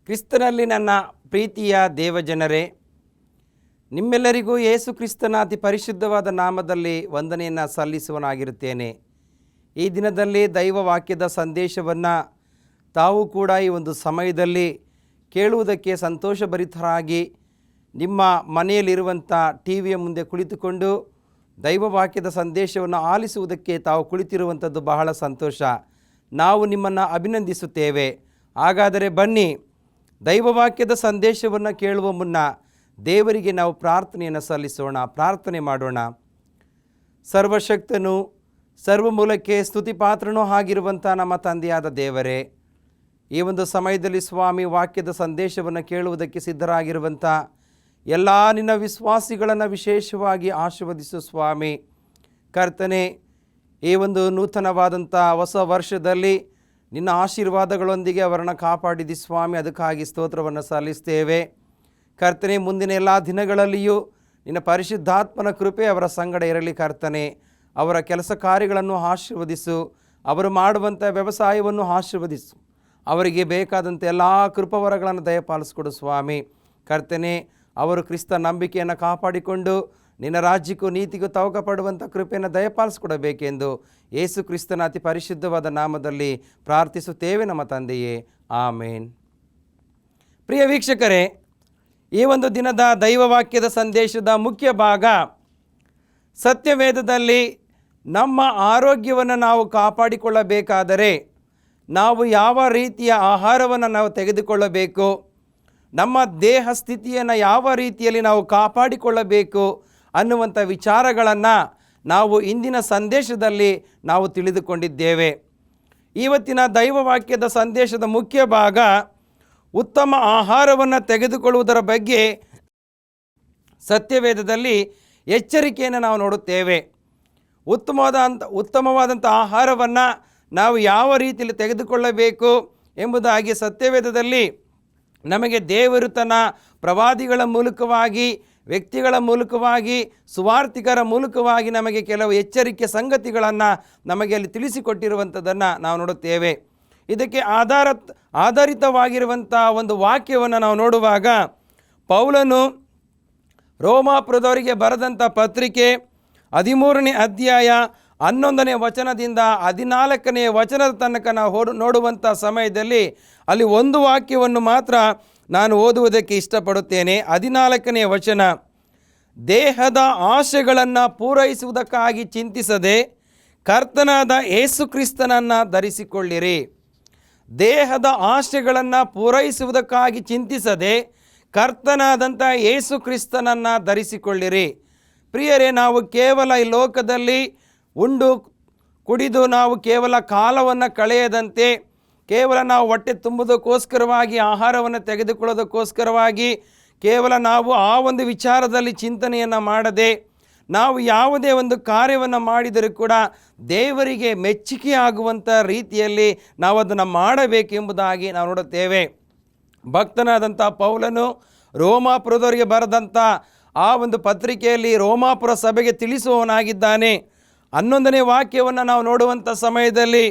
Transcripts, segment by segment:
ಕ್ರಿಸ್ತನಲ್ಲಿ ನನ್ನ ಪ್ರೀತಿಯ ದೇವಜನರೇ, ನಿಮ್ಮೆಲ್ಲರಿಗೂ ಯೇಸು ಕ್ರಿಸ್ತನ ಅತಿ ಪರಿಶುದ್ಧವಾದ ನಾಮದಲ್ಲಿ ವಂದನೆಯನ್ನು ಸಲ್ಲಿಸುವನಾಗಿರುತ್ತೇನೆ. ಈ ದಿನದಲ್ಲಿ ದೈವ ವಾಕ್ಯದ ಸಂದೇಶವನ್ನು ತಾವು ಕೂಡ ಈ ಒಂದು ಸಮಯದಲ್ಲಿ ಕೇಳುವುದಕ್ಕೆ ಸಂತೋಷಭರಿತರಾಗಿ ನಿಮ್ಮ ಮನೆಯಲ್ಲಿರುವಂಥ ಟಿ ವಿಯ ಮುಂದೆ ಕುಳಿತುಕೊಂಡು ದೈವ ವಾಕ್ಯದ ಸಂದೇಶವನ್ನು ಆಲಿಸುವುದಕ್ಕೆ ತಾವು ಕುಳಿತಿರುವಂಥದ್ದು ಬಹಳ ಸಂತೋಷ. ನಾವು ನಿಮ್ಮನ್ನು ಅಭಿನಂದಿಸುತ್ತೇವೆ. ಹಾಗಾದರೆ ಬನ್ನಿ, ದೈವವಾಕ್ಯದ ಸಂದೇಶವನ್ನು ಕೇಳುವ ಮುನ್ನ ದೇವರಿಗೆ ನಾವು ಪ್ರಾರ್ಥನೆಯನ್ನು ಸಲ್ಲಿಸೋಣ. ಪ್ರಾರ್ಥನೆ ಮಾಡೋಣ. ಸರ್ವಶಕ್ತನು, ಸರ್ವಮೂಲಕ್ಕೆ ಸ್ತುತಿಪಾತ್ರನೂ ಆಗಿರುವಂಥ ನಮ್ಮ ತಂದೆಯಾದ ದೇವರೇ, ಈ ಒಂದು ಸಮಯದಲ್ಲಿ ಸ್ವಾಮಿ ವಾಕ್ಯದ ಸಂದೇಶವನ್ನು ಕೇಳುವುದಕ್ಕೆ ಸಿದ್ಧರಾಗಿರುವಂಥ ಎಲ್ಲ ನಿನ್ನ ವಿಶ್ವಾಸಿಗಳನ್ನು ವಿಶೇಷವಾಗಿ ಆಶೀರ್ವದಿಸು ಸ್ವಾಮಿ. ಕರ್ತನೆ, ಈ ಒಂದು ನೂತನವಾದಂಥ ಹೊಸ ವರ್ಷದಲ್ಲಿ ನಿನ್ನ ಆಶೀರ್ವಾದಗಳೊಂದಿಗೆ ಅವರನ್ನು ಕಾಪಾಡಿದಿ ಸ್ವಾಮಿ. ಅದಕ್ಕಾಗಿ ಸ್ತೋತ್ರವನ್ನು ಸಲ್ಲಿಸ್ತೇವೆ. ಕರ್ತನೆ, ಮುಂದಿನ ಎಲ್ಲ ದಿನಗಳಲ್ಲಿಯೂ ನಿನ್ನ ಪರಿಶುದ್ಧಾತ್ಮನ ಕೃಪೆ ಅವರ ಸಂಗಡ ಇರಲಿ. ಕರ್ತನೆ, ಅವರ ಕೆಲಸ ಕಾರ್ಯಗಳನ್ನು ಆಶೀರ್ವದಿಸು. ಅವರು ಮಾಡುವಂಥ ವ್ಯವಸಾಯವನ್ನು ಆಶೀರ್ವದಿಸು. ಅವರಿಗೆ ಬೇಕಾದಂಥ ಎಲ್ಲ ಕೃಪವರಗಳನ್ನು ದಯಪಾಲಿಸಿಕೊಡು ಸ್ವಾಮಿ. ಕರ್ತನೆ, ಅವರು ಕ್ರಿಸ್ತ ನಂಬಿಕೆಯನ್ನು ಕಾಪಾಡಿಕೊಂಡು ನಿನ್ನ ರಾಜ್ಯಕ್ಕೂ ನೀತಿಗೂ ತವಕ ಪಡುವಂಥ ಕೃಪೆಯನ್ನು ದಯಪಾಲಿಸಿಕೊಡಬೇಕೆಂದು ಯೇಸು ಕ್ರಿಸ್ತನ ಅತಿ ಪರಿಶುದ್ಧವಾದ ನಾಮದಲ್ಲಿ ಪ್ರಾರ್ಥಿಸುತ್ತೇವೆ ನಮ್ಮ ತಂದೆಯೇ, ಆಮೇನ್. ಪ್ರಿಯ ವೀಕ್ಷಕರೇ, ಈ ಒಂದು ದಿನದ ದೈವವಾಕ್ಯದ ಸಂದೇಶದ ಮುಖ್ಯ ಭಾಗ, ಸತ್ಯವೇದದಲ್ಲಿ ನಮ್ಮ ಆರೋಗ್ಯವನ್ನು ನಾವು ಕಾಪಾಡಿಕೊಳ್ಳಬೇಕಾದರೆ ನಾವು ಯಾವ ರೀತಿಯ ಆಹಾರವನ್ನು ನಾವು ತೆಗೆದುಕೊಳ್ಳಬೇಕು, ನಮ್ಮ ದೇಹ ಸ್ಥಿತಿಯನ್ನು ಯಾವ ರೀತಿಯಲ್ಲಿ ನಾವು ಕಾಪಾಡಿಕೊಳ್ಳಬೇಕು ಅನ್ನುವಂಥ ವಿಚಾರಗಳನ್ನು ನಾವು ಇಂದಿನ ಸಂದೇಶದಲ್ಲಿ ನಾವು ತಿಳಿದುಕೊಂಡಿದ್ದೇವೆ. ಇವತ್ತಿನ ದೈವವಾಕ್ಯದ ಸಂದೇಶದ ಮುಖ್ಯ ಭಾಗ, ಉತ್ತಮ ಆಹಾರವನ್ನು ತೆಗೆದುಕೊಳ್ಳುವುದರ ಬಗ್ಗೆ ಸತ್ಯವೇದದಲ್ಲಿ ಎಚ್ಚರಿಕೆಯನ್ನು ನಾವು ನೋಡುತ್ತೇವೆ. ಉತ್ತಮವಾದಂಥ ಆಹಾರವನ್ನು ನಾವು ಯಾವ ರೀತಿಯಲ್ಲಿ ತೆಗೆದುಕೊಳ್ಳಬೇಕು ಎಂಬುದಾಗಿ ಸತ್ಯವೇದದಲ್ಲಿ ನಮಗೆ ದೇವರು ತನ್ನ ಪ್ರವಾದಿಗಳ ಮೂಲಕವಾಗಿ, ವ್ಯಕ್ತಿಗಳ ಮೂಲಕವಾಗಿ, ಸುವಾರ್ತಿಕರ ಮೂಲಕವಾಗಿ ನಮಗೆ ಕೆಲವು ಎಚ್ಚರಿಕೆ ಸಂಗತಿಗಳನ್ನು ನಮಗೆ ಅಲ್ಲಿ ತಿಳಿಸಿಕೊಟ್ಟಿರುವಂಥದ್ದನ್ನು ನಾವು ನೋಡುತ್ತೇವೆ. ಇದಕ್ಕೆ ಆಧಾರಿತವಾಗಿರುವಂಥ ಒಂದು ವಾಕ್ಯವನ್ನು ನಾವು ನೋಡುವಾಗ, ಪೌಲನು ರೋಮಾಪುರದವರಿಗೆ ಬರೆದಂಥ ಪತ್ರಿಕೆ 13ನೇ ಅಧ್ಯಾಯ 11ನೇ ವಚನದಿಂದ 14ನೇ ವಚನದ ತನಕ ನಾವು ನೋಡುವಂಥ ಸಮಯದಲ್ಲಿ ಅಲ್ಲಿ ಒಂದು ವಾಕ್ಯವನ್ನು ಮಾತ್ರ ನಾನು ಓದುವುದಕ್ಕೆ ಇಷ್ಟಪಡುತ್ತೇನೆ. 14ನೇ ವಚನ, ದೇಹದ ಆಶೆಗಳನ್ನು ಪೂರೈಸುವುದಕ್ಕಾಗಿ ಚಿಂತಿಸದೆ ಕರ್ತನಾದ ಯೇಸು ಕ್ರಿಸ್ತನನ್ನು ಧರಿಸಿಕೊಳ್ಳಿರಿ. ದೇಹದ ಆಶೆಗಳನ್ನು ಪೂರೈಸುವುದಕ್ಕಾಗಿ ಚಿಂತಿಸದೆ ಕರ್ತನಾದಂಥ ಯೇಸು ಕ್ರಿಸ್ತನನ್ನು ಧರಿಸಿಕೊಳ್ಳಿರಿ. ಪ್ರಿಯರೇ, ನಾವು ಕೇವಲ ಈ ಲೋಕದಲ್ಲಿ ಉಂಡು ಕುಡಿದು ನಾವು ಕೇವಲ ಕಾಲವನ್ನು ಕಳೆಯದಂತೆ, ಕೇವಲ ನಾವು ಹೊಟ್ಟೆ ತುಂಬುವುದಕ್ಕೋಸ್ಕರವಾಗಿ, ಆಹಾರವನ್ನು ತೆಗೆದುಕೊಳ್ಳೋದಕ್ಕೋಸ್ಕರವಾಗಿ ಕೇವಲ ನಾವು ಆ ಒಂದು ವಿಚಾರದಲ್ಲಿ ಚಿಂತನೆಯನ್ನು ಮಾಡದೆ, ನಾವು ಯಾವುದೇ ಒಂದು ಕಾರ್ಯವನ್ನು ಮಾಡಿದರೂ ಕೂಡ ದೇವರಿಗೆ ಮೆಚ್ಚುಗೆಯಾಗುವಂಥ ರೀತಿಯಲ್ಲಿ ನಾವು ಅದನ್ನು ಮಾಡಬೇಕೆಂಬುದಾಗಿ ನಾವು ನೋಡುತ್ತೇವೆ. ಭಕ್ತನಾದಂಥ ಪೌಲನು ರೋಮಾಪುರದವರಿಗೆ ಬರೆದಂಥ ಆ ಒಂದು ಪತ್ರಿಕೆಯಲ್ಲಿ ರೋಮಾಪುರ ಸಭೆಗೆ ತಿಳಿಸುವವನಾಗಿದ್ದಾನೆ. 11ನೇ ವಾಕ್ಯವನ್ನು ನಾವು ನೋಡುವಂಥ ಸಮಯದಲ್ಲಿ,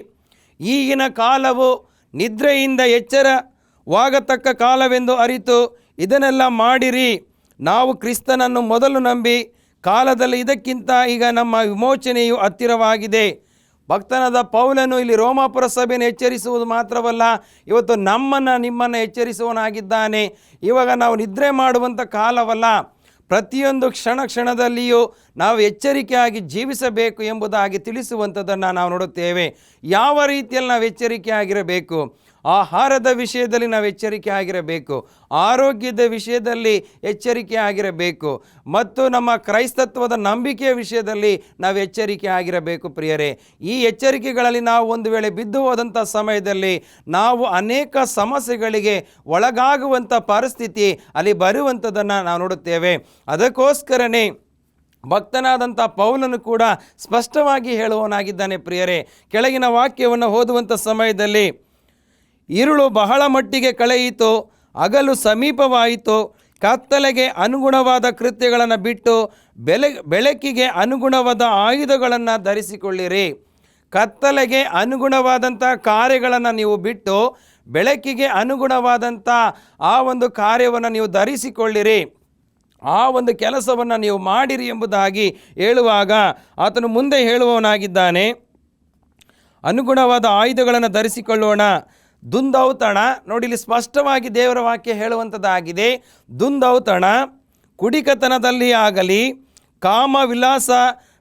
ಈಗಿನ ಕಾಲವು ನಿದ್ರೆಯಿಂದ ಎಚ್ಚರವಾಗತಕ್ಕ ಕಾಲವೆಂದು ಅರಿತು ಇದನ್ನೆಲ್ಲ ಮಾಡಿರಿ. ನಾವು ಕ್ರಿಸ್ತನನ್ನು ಮೊದಲು ನಂಬಿ ಕಾಲದಲ್ಲಿ ಇದಕ್ಕಿಂತ ಈಗ ನಮ್ಮ ವಿಮೋಚನೆಯು ಹತ್ತಿರವಾಗಿದೆ. ಭಕ್ತನಾದ ಪೌಲನು ಇಲ್ಲಿ ರೋಮಾಪುರ ಸಭೆಯನ್ನು ಎಚ್ಚರಿಸುವುದು ಮಾತ್ರವಲ್ಲ, ಇವತ್ತು ನಿಮ್ಮನ್ನು ಎಚ್ಚರಿಸುವನಾಗಿದ್ದಾನೆ. ಇವಾಗ ನಾವು ನಿದ್ರೆ ಮಾಡುವಂಥ ಕಾಲವಲ್ಲ, ಪ್ರತಿಯೊಂದು ಕ್ಷಣದಲ್ಲಿಯೂ ನಾವು ಎಚ್ಚರಿಕೆಯಾಗಿ ಜೀವಿಸಬೇಕು ಎಂಬುದಾಗಿ ತಿಳಿಸುವಂಥದ್ದನ್ನು ನಾವು ನೋಡುತ್ತೇವೆ. ಯಾವ ರೀತಿಯಲ್ಲಿ ನಾವು ಎಚ್ಚರಿಕೆ ಆಗಿರಬೇಕು? ಆಹಾರದ ವಿಷಯದಲ್ಲಿ ನಾವು ಎಚ್ಚರಿಕೆ ಆಗಿರಬೇಕು, ಆರೋಗ್ಯದ ವಿಷಯದಲ್ಲಿ ಎಚ್ಚರಿಕೆ ಆಗಿರಬೇಕು, ಮತ್ತು ನಮ್ಮ ಕ್ರೈಸ್ತತ್ವದ ನಂಬಿಕೆಯ ವಿಷಯದಲ್ಲಿ ನಾವು ಎಚ್ಚರಿಕೆ ಆಗಿರಬೇಕು. ಪ್ರಿಯರೇ, ಈ ಎಚ್ಚರಿಕೆಗಳಲ್ಲಿ ನಾವು ಒಂದು ವೇಳೆ ಬಿದ್ದು ಹೋದಂಥ ಸಮಯದಲ್ಲಿ ನಾವು ಅನೇಕ ಸಮಸ್ಯೆಗಳಿಗೆ ಒಳಗಾಗುವಂಥ ಪರಿಸ್ಥಿತಿ ಅಲ್ಲಿ ಬರುವಂಥದ್ದನ್ನು ನಾವು ನೋಡುತ್ತೇವೆ. ಅದಕ್ಕೋಸ್ಕರನೇ ಭಕ್ತನಾದಂಥ ಪೌಲನು ಕೂಡ ಸ್ಪಷ್ಟವಾಗಿ ಹೇಳುವವನಾಗಿದ್ದಾನೆ. ಪ್ರಿಯರೇ, ಕೆಳಗಿನ ವಾಕ್ಯವನ್ನು ಓದುವಂಥ ಸಮಯದಲ್ಲಿ, ഇരുಳು ಬಹಳ ಮಟ್ಟಿಗೆ ಕಳೆಯಿತು, ಹಗಲು ಸಮೀಪವಾಯಿತು, ಕತ್ತಲೆಗೆ ಅನುಗುಣವಾದ ಕೃತ್ಯಗಳನ್ನು ಬಿಟ್ಟು ಬೆಳಕಿಗೆ ಅನುಗುಣವಾದ ಆಯುಧಗಳನ್ನು ಧರಿಸಿಕೊಳ್ಳಿರಿ. ಕತ್ತಲೆಗೆ ಅನುಗುಣವಾದಂಥ ಕಾರ್ಯಗಳನ್ನು ನೀವು ಬಿಟ್ಟು ಬೆಳಕಿಗೆ ಅನುಗುಣವಾದಂಥ ಆ ಒಂದು ಕಾರ್ಯವನ್ನು ನೀವು ಧರಿಸಿಕೊಳ್ಳಿರಿ, ಆ ಒಂದು ಕೆಲಸವನ್ನು ನೀವು ಮಾಡಿರಿ ಎಂಬುದಾಗಿ ಹೇಳುವಾಗ ಆತನು ಮುಂದೆ ಹೇಳುವವನಾಗಿದ್ದಾನೆ. ಅನುಗುಣವಾದ ಆಯುಧಗಳನ್ನು ಧರಿಸಿಕೊಳ್ಳೋಣ. ದುಂದೌತಣ, ನೋಡಿ ಇಲ್ಲಿ ಸ್ಪಷ್ಟವಾಗಿ ದೇವರ ವಾಕ್ಯ ಹೇಳುವಂಥದ್ದಾಗಿದೆ. ದುಂದೌತಣ, ಕುಡಿಕತನದಲ್ಲಿ ಆಗಲಿ, ಕಾಮ ವಿಲಾಸ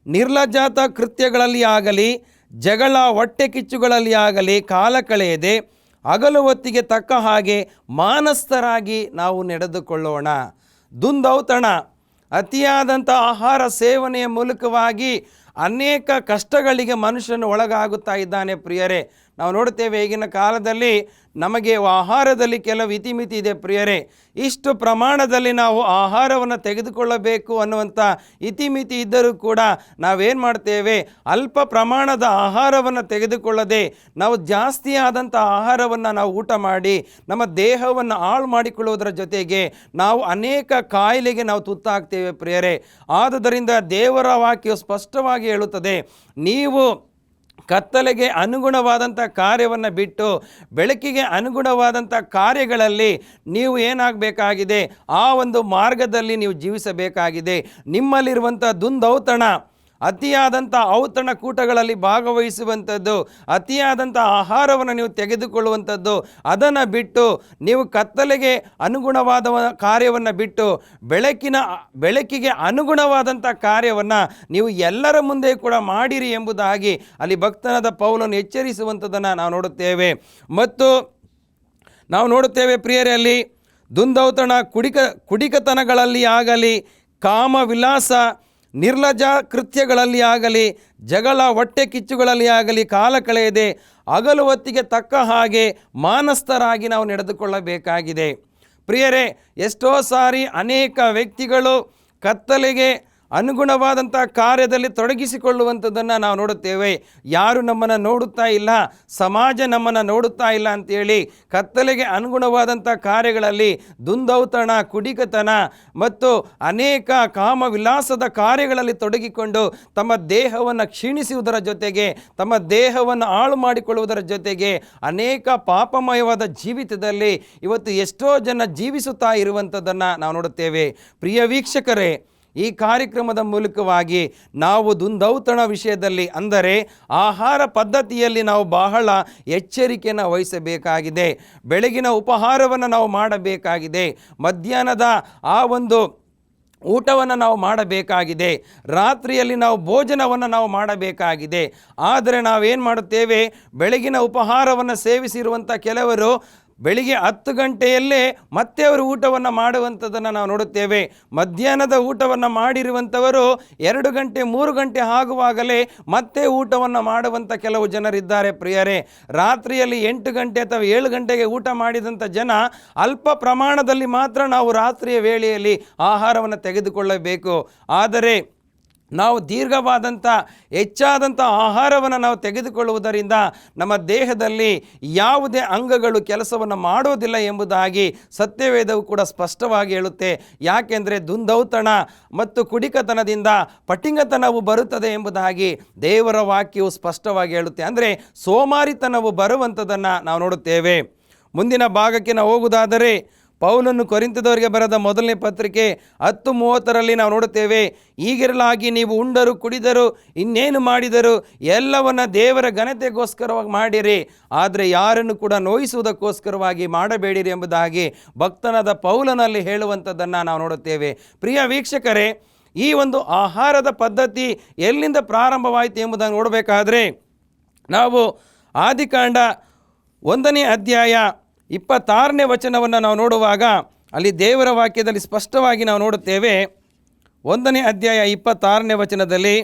ನಿರ್ಲಜ್ಜಾತ ಕೃತ್ಯಗಳಲ್ಲಿ ಆಗಲಿ, ಜಗಳ ಹೊಟ್ಟೆ ಕಿಚ್ಚುಗಳಲ್ಲಿ ಆಗಲಿ ಕಾಲ ಕಳೆಯದೆ ಹಗಲು ಹೊತ್ತಿಗೆ ತಕ್ಕ ಹಾಗೆ ಮಾನಸ್ಥರಾಗಿ ನಾವು ನಡೆದುಕೊಳ್ಳೋಣ. ದುಂದೌತಣ, ಅತಿಯಾದಂಥ ಆಹಾರ ಸೇವನೆಯ ಮೂಲಕವಾಗಿ ಅನೇಕ ಕಷ್ಟಗಳಿಗೆ ಮನುಷ್ಯನು ಒಳಗಾಗುತ್ತಾ ಇದ್ದಾನೆ. ಪ್ರಿಯರೇ, ನಾವು ನೋಡುತ್ತೇವೆ ಈಗಿನ ಕಾಲದಲ್ಲಿ ನಮಗೆ ಆಹಾರದಲ್ಲಿ ಕೆಲವು ಇತಿಮಿತಿ ಇದೆ. ಪ್ರಿಯರೇ, ಇಷ್ಟು ಪ್ರಮಾಣದಲ್ಲಿ ನಾವು ಆಹಾರವನ್ನು ತೆಗೆದುಕೊಳ್ಳಬೇಕು ಅನ್ನುವಂಥ ಇತಿಮಿತಿ ಇದ್ದರೂ ಕೂಡ ನಾವೇನು ಮಾಡ್ತೇವೆ, ಅಲ್ಪ ಪ್ರಮಾಣದ ಆಹಾರವನ್ನು ತೆಗೆದುಕೊಳ್ಳದೆ ನಾವು ಜಾಸ್ತಿ ಆದಂಥ ಆಹಾರವನ್ನು ನಾವು ಊಟ ಮಾಡಿ ನಮ್ಮ ದೇಹವನ್ನು ಹಾಳು ಮಾಡಿಕೊಳ್ಳುವುದರ ಜೊತೆಗೆ ನಾವು ಅನೇಕ ಕಾಯಿಲೆಗೆ ನಾವು ತುತ್ತಾಗ್ತೇವೆ. ಪ್ರಿಯರೇ, ಆದುದರಿಂದ ದೇವರ ವಾಕ್ಯವು ಸ್ಪಷ್ಟವಾಗಿ ಹೇಳುತ್ತದೆ, ನೀವು ಕತ್ತಲೆಗೆ ಅನುಗುಣವಾದಂಥ ಕಾರ್ಯವನ್ನು ಬಿಟ್ಟು ಬೆಳಕಿಗೆ ಅನುಗುಣವಾದಂಥ ಕಾರ್ಯಗಳಲ್ಲಿ ನೀವು ಏನಾಗಬೇಕಾಗಿದೆ, ಆ ಒಂದು ಮಾರ್ಗದಲ್ಲಿ ನೀವು ಜೀವಿಸಬೇಕಾಗಿದೆ. ನಿಮ್ಮಲ್ಲಿರುವಂಥ ದುಂದೌತಣ, ಅತಿಯಾದಂಥ ಔತಣಕೂಟಗಳಲ್ಲಿ ಭಾಗವಹಿಸುವಂಥದ್ದು, ಅತಿಯಾದಂಥ ಆಹಾರವನ್ನು ನೀವು ತೆಗೆದುಕೊಳ್ಳುವಂಥದ್ದು, ಅದನ್ನು ಬಿಟ್ಟು ನೀವು ಕತ್ತಲೆಗೆ ಅನುಗುಣವಾದ ಕಾರ್ಯವನ್ನು ಬಿಟ್ಟು ಬೆಳಕಿಗೆ ಅನುಗುಣವಾದಂಥ ಕಾರ್ಯವನ್ನು ನೀವು ಎಲ್ಲರ ಮುಂದೆ ಕೂಡ ಮಾಡಿರಿ ಎಂಬುದಾಗಿ ಅಲ್ಲಿ ಭಕ್ತನಾದ ಪೌಲನು ಎಚ್ಚರಿಸುವಂಥದ್ದನ್ನು ನಾವು ನೋಡುತ್ತೇವೆ. ಮತ್ತು ನಾವು ನೋಡುತ್ತೇವೆ ಪ್ರಿಯರಲ್ಲಿ, ದುಂದೌತಣ ಕುಡಿಕತನಗಳಲ್ಲಿ ಆಗಲಿ, ಕಾಮ ವಿಲಾಸ ನಿರ್ಲಜ್ಜ ಕೃತ್ಯಗಳಲ್ಲಿ ಆಗಲಿ, ಜಗಳ ಹೊಟ್ಟೆ ಕಿಚ್ಚುಗಳಲ್ಲಿ ಆಗಲಿ ಕಾಲ ಕಳೆಯದೆ ಹಗಲು ಹೊತ್ತಿಗೆ ತಕ್ಕ ಹಾಗೆ ಮಾನಸ್ಥರಾಗಿ ನಾವು ನಡೆದುಕೊಳ್ಳಬೇಕಾಗಿದೆ. ಪ್ರಿಯರೇ, ಎಷ್ಟೋ ಸಾರಿ ಅನೇಕ ವ್ಯಕ್ತಿಗಳು ಕತ್ತಲೆಗೆ ಅನುಗುಣವಾದಂಥ ಕಾರ್ಯದಲ್ಲಿ ತೊಡಗಿಸಿಕೊಳ್ಳುವಂಥದ್ದನ್ನು ನಾವು ನೋಡುತ್ತೇವೆ. ಯಾರು ನಮ್ಮನ್ನು ನೋಡುತ್ತಾ ಇಲ್ಲ, ಸಮಾಜ ನಮ್ಮನ್ನು ನೋಡುತ್ತಾ ಇಲ್ಲ ಅಂತೇಳಿ ಕತ್ತಲೆಗೆ ಅನುಗುಣವಾದಂಥ ಕಾರ್ಯಗಳಲ್ಲಿ ದುಂದೌತಣ, ಕುಡಿಕತನ ಮತ್ತು ಅನೇಕ ಕಾಮ ವಿಲಾಸದ ಕಾರ್ಯಗಳಲ್ಲಿ ತೊಡಗಿಕೊಂಡು ತಮ್ಮ ದೇಹವನ್ನು ಕ್ಷೀಣಿಸುವುದರ ಜೊತೆಗೆ, ತಮ್ಮ ದೇಹವನ್ನು ಹಾಳು ಮಾಡಿಕೊಳ್ಳುವುದರ ಜೊತೆಗೆ ಅನೇಕ ಪಾಪಮಯವಾದ ಜೀವಿತದಲ್ಲಿ ಇವತ್ತು ಎಷ್ಟೋ ಜನ ಜೀವಿಸುತ್ತಾ ಇರುವಂಥದ್ದನ್ನು ನಾವು ನೋಡುತ್ತೇವೆ. ಪ್ರಿಯ ವೀಕ್ಷಕರೇ, ಈ ಕಾರ್ಯಕ್ರಮದ ಮೂಲಕವಾಗಿ ನಾವು ದುಂದೌತಣ ವಿಷಯದಲ್ಲಿ, ಅಂದರೆ ಆಹಾರ ಪದ್ಧತಿಯಲ್ಲಿ ನಾವು ಬಹಳ ಎಚ್ಚರಿಕೆಯನ್ನು ವಹಿಸಬೇಕಾಗಿದೆ. ಬೆಳಗಿನ ಉಪಹಾರವನ್ನು ನಾವು ಮಾಡಬೇಕಾಗಿದೆ, ಮಧ್ಯಾಹ್ನದ ಆ ಒಂದು ಊಟವನ್ನು ನಾವು ಮಾಡಬೇಕಾಗಿದೆ, ರಾತ್ರಿಯಲ್ಲಿ ನಾವು ಭೋಜನವನ್ನು ನಾವು ಮಾಡಬೇಕಾಗಿದೆ. ಆದರೆ ನಾವೇನು ಮಾಡುತ್ತೇವೆ, ಬೆಳಗಿನ ಉಪಹಾರವನ್ನು ಸೇವಿಸಿರುವಂಥ ಕೆಲವರು ಬೆಳಿಗ್ಗೆ 10 ಗಂಟೆಯಲ್ಲೇ ಮತ್ತೆ ಅವರು ಊಟವನ್ನು ಮಾಡುವಂಥದ್ದನ್ನು ನಾವು ನೋಡುತ್ತೇವೆ. ಮಧ್ಯಾಹ್ನದ ಊಟವನ್ನು ಮಾಡಿರುವಂಥವರು 2 ಗಂಟೆ 3 ಗಂಟೆ ಆಗುವಾಗಲೇ ಮತ್ತೆ ಊಟವನ್ನು ಮಾಡುವಂಥ ಕೆಲವು ಜನರಿದ್ದಾರೆ. ಪ್ರಿಯರೇ, ರಾತ್ರಿಯಲ್ಲಿ 8 ಗಂಟೆ ಅಥವಾ 7 ಗಂಟೆಗೆ ಊಟ ಮಾಡಿದಂಥ ಜನ ಅಲ್ಪ ಪ್ರಮಾಣದಲ್ಲಿ ಮಾತ್ರ ನಾವು ರಾತ್ರಿಯ ವೇಳೆಯಲ್ಲಿ ಆಹಾರವನ್ನು ತೆಗೆದುಕೊಳ್ಳಬೇಕು. ಆದರೆ ನಾವು ದೀರ್ಘವಾದಂಥ ಹೆಚ್ಚಾದಂಥ ಆಹಾರವನ್ನು ನಾವು ತೆಗೆದುಕೊಳ್ಳುವುದರಿಂದ ನಮ್ಮ ದೇಹದಲ್ಲಿ ಯಾವುದೇ ಅಂಗಗಳು ಕೆಲಸವನ್ನು ಮಾಡೋದಿಲ್ಲ ಎಂಬುದಾಗಿ ಸತ್ಯವೇದವು ಕೂಡ ಸ್ಪಷ್ಟವಾಗಿ ಹೇಳುತ್ತೆ. ಯಾಕೆಂದರೆ ದುಂದೌತಣ ಮತ್ತು ಕುಡಿಕತನದಿಂದ ಪಟಿಂಗತನವು ಬರುತ್ತದೆ ಎಂಬುದಾಗಿ ದೇವರ ವಾಕ್ಯವು ಸ್ಪಷ್ಟವಾಗಿ ಹೇಳುತ್ತೆ. ಅಂದರೆ ಸೋಮಾರಿತನವು ಬರುವಂಥದ್ದನ್ನು ನಾವು ನೋಡುತ್ತೇವೆ. ಮುಂದಿನ ಭಾಗಕ್ಕೆ ನಾವು ಹೋಗುವುದಾದರೆ, ಪೌಲನು ಕೊರಿಂಥದವರಿಗೆ ಬರೆದ ಮೊದಲನೇ ಪತ್ರಿಕೆ 10:30 ನಾವು ನೋಡುತ್ತೇವೆ, ಹೀಗಿರಲಾಗಿ ನೀವು ಉಂಡರು ಕುಡಿದರು ಇನ್ನೇನು ಮಾಡಿದರು ಎಲ್ಲವನ್ನ ದೇವರ ಘನತೆಗೋಸ್ಕರವಾಗಿ ಮಾಡಿರಿ, ಆದರೆ ಯಾರನ್ನು ಕೂಡ ನೋಯಿಸುವುದಕ್ಕೋಸ್ಕರವಾಗಿ ಮಾಡಬೇಡಿರಿ ಎಂಬುದಾಗಿ ಭಕ್ತನಾದ ಪೌಲನಲ್ಲಿ ಹೇಳುವಂಥದ್ದನ್ನು ನಾವು ನೋಡುತ್ತೇವೆ. ಪ್ರಿಯ ವೀಕ್ಷಕರೇ, ಈ ಒಂದು ಆಹಾರದ ಪದ್ಧತಿ ಎಲ್ಲಿಂದ ಪ್ರಾರಂಭವಾಯಿತು ಎಂಬುದನ್ನು ನೋಡಬೇಕಾದ್ರೆ ನಾವು ಆದಿಕಾಂಡ 1ನೇ ಅಧ್ಯಾಯ 26ನೇ ವಚನವನ್ನು ನಾವು ನೋಡುವಾಗ ಅಲ್ಲಿ ದೇವರ ವಾಕ್ಯದಲ್ಲಿ ಸ್ಪಷ್ಟವಾಗಿ ನಾವು ನೋಡುತ್ತೇವೆ. 1ನೇ ಅಧ್ಯಾಯ 26ನೇ ವಚನದಲ್ಲಿ,